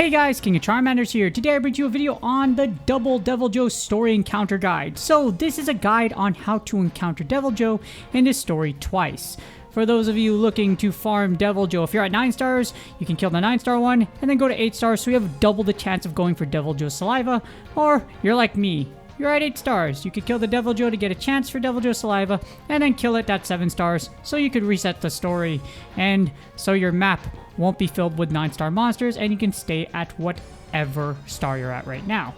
Hey guys, King of Charmanders here. Today I bring you a video on the Double Deviljho Story Encounter Guide. So this is a guide on how to encounter Deviljho in this story twice. For those of you looking to farm Deviljho, if you're at 9 stars, you can kill the 9-star one and then go to 8 stars so you have double the chance of going for Deviljho Saliva. Or you're like me. You're at 8 stars. You could kill the Deviljho to get a chance for Deviljho Saliva and then kill it at 7 stars so you could reset the story. And so your map won't be filled with 9-star monsters and you can stay at whatever star you're at right now.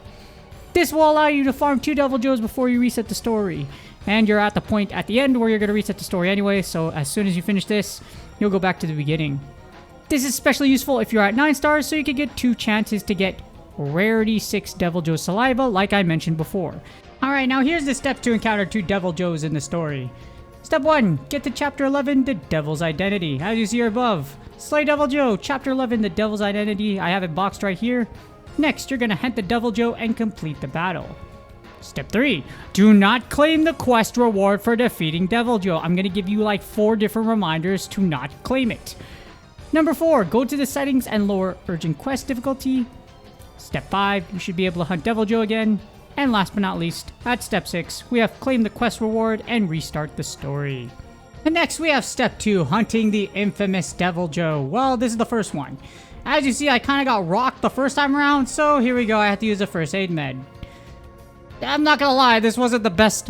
This will allow you to farm 2 Deviljhos before you reset the story. And you're at the point at the end where you're going to reset the story anyway, so as soon as you finish this, you'll go back to the beginning. This is especially useful if you're at 9 stars so you can get 2 chances to get Rarity 6 Deviljho Saliva like I mentioned before. Alright, now here's the steps to encounter 2 Deviljhos in the story. Step 1. Get to Chapter 11, The Devil's Identity. As you see here above, slay Deviljho, Chapter 11, The Devil's Identity. I have it boxed right here. Next, you're going to hunt the Deviljho and complete the battle. Step 3. Do not claim the quest reward for defeating Deviljho. I'm going to give you like 4 different reminders to not claim it. Number 4. Go to the settings and lower urgent quest difficulty. Step 5. You should be able to hunt Deviljho again. And last but not least, at Step 6, we have claim the quest reward and restart the story. And next we have Step 2, hunting the infamous Deviljho. Well, this is the first one. As you see, I kind of got rocked the first time around, so here we go, I have to use a first aid med. I'm not gonna lie, this wasn't the best,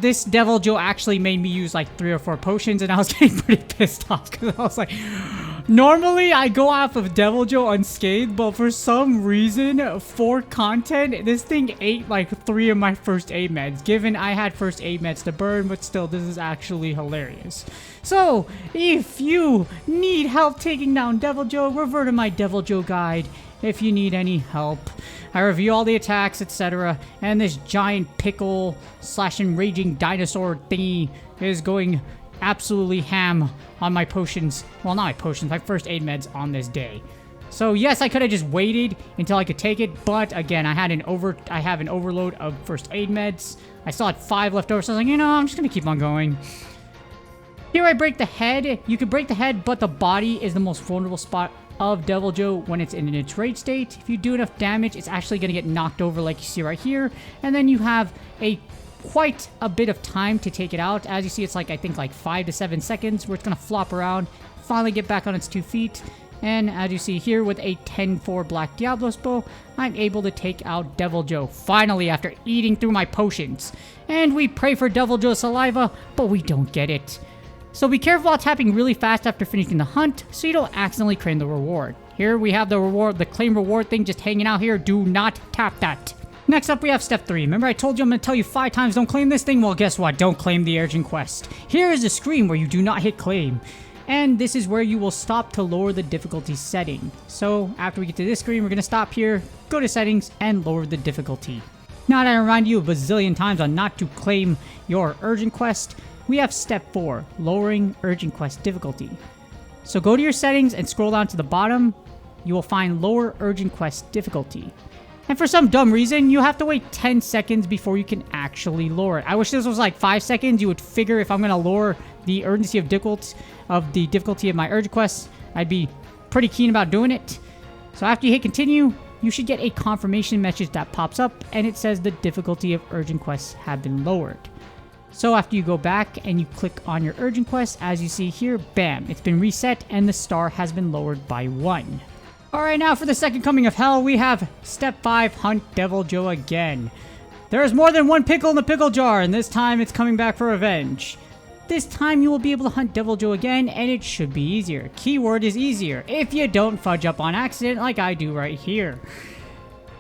this Deviljho actually made me use like 3 or 4 potions and I was getting pretty pissed off because I was like, normally I go off of Deviljho unscathed, but for some reason, for content, this thing ate like 3 of my first aid meds, given I had first aid meds to burn, but still, this is actually hilarious. So, if you need help taking down Deviljho, refer to my Deviljho guide if you need any help. I review all the attacks, etc. And this giant pickle / enraging dinosaur thingy is going absolutely ham on my potions. Well, not my potions, my first aid meds on this day. So yes, I could have just waited until I could take it, but again, I have an overload of first aid meds. I still had 5 left over, so I was like, I'm just gonna keep on going. Here I break the head. You can break the head, but the body is the most vulnerable spot of Deviljho when it's in its rage state. If you do enough damage, it's actually going to get knocked over like you see right here. And then you have quite a bit of time to take it out. As you see, it's I think 5 to 7 seconds where it's going to flop around, finally get back on its 2 feet. And as you see here with a 10-4 Black Diablos bow, I'm able to take out Deviljho, finally, after eating through my potions. And we pray for Deviljho Saliva, but we don't get it. So be careful while tapping really fast after finishing the hunt so you don't accidentally claim the reward. Here we have the reward, the claim reward thing just hanging out here. Do not tap that. Next up we have Step 3. Remember I told you I'm going to tell you 5 times don't claim this thing? Well, guess what? Don't claim the urgent quest. Here is a screen where you do not hit claim. And this is where you will stop to lower the difficulty setting. So after we get to this screen, we're going to stop here, go to settings, and lower the difficulty. Now that I remind you a bazillion times on not to claim your urgent quest, we have Step 4, lowering urgent quest difficulty. So go to your settings and scroll down to the bottom. You will find lower urgent quest difficulty. And for some dumb reason, you have to wait 10 seconds before you can actually lower it. I wish this was like 5 seconds. You would figure if I'm going to lower the urgency of the difficulty of my urgent quests, I'd be pretty keen about doing it. So after you hit continue, you should get a confirmation message that pops up and it says the difficulty of urgent quests have been lowered. So after you go back and you click on your urgent quest, as you see here, bam, it's been reset and the star has been lowered by 1. Alright, now for the second coming of hell, we have Step 5, hunt Deviljho again. There is more than one pickle in the pickle jar, and this time it's coming back for revenge. This time you will be able to hunt Deviljho again, and it should be easier. Keyword is easier, if you don't fudge up on accident like I do right here.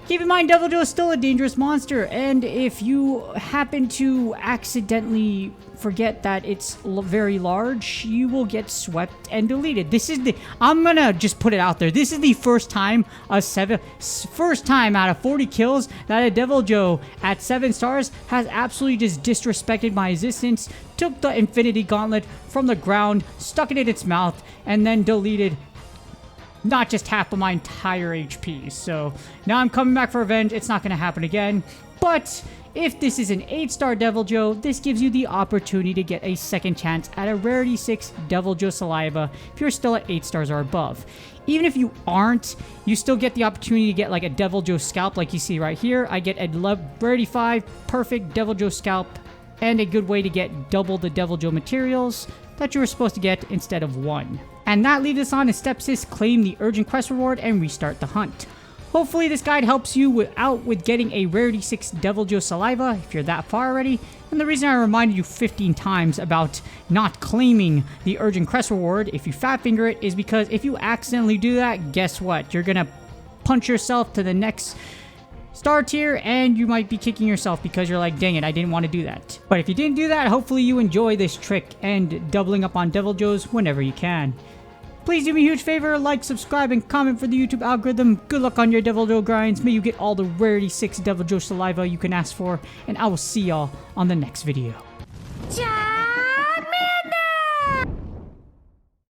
Keep in mind, Deviljho is still a dangerous monster, and if you happen to accidentally forget that it's very large, you will get swept and deleted. I'm gonna just put it out there. This is the first time out of 40 kills that a Deviljho at 7 stars has absolutely just disrespected my existence, took the Infinity Gauntlet from the ground, stuck it in its mouth, and then deleted not just half of my entire HP. So now I'm coming back for revenge. It's not going to happen again. But If this is an 8-star Deviljho, this gives you the opportunity to get a second chance at a Rarity 6 Deviljho Saliva if you're still at 8 stars or above. Even if you aren't, you still get the opportunity to get like a Deviljho Scalp like you see right here. I get a Rarity 5 perfect Deviljho Scalp and a good way to get double the Deviljho materials that you were supposed to get instead of 1. And that leaves us on to step 6, claim the urgent quest reward and restart the hunt. Hopefully this guide helps you out with getting a Rarity 6 Deviljho Saliva if you're that far already. And the reason I reminded you 15 times about not claiming the urgent quest reward if you fat finger it is because if you accidentally do that, guess what? You're gonna punch yourself to the next star tier and you might be kicking yourself because you're like, dang it, I didn't want to do that. But if you didn't do that, hopefully you enjoy this trick and doubling up on Deviljhos whenever you can. Please do me a huge favor, like, subscribe, and comment for the YouTube algorithm. Good luck on your Deviljho grinds. May you get all the Rarity 6 Deviljho Saliva you can ask for, and I will see y'all on the next video. Ciao!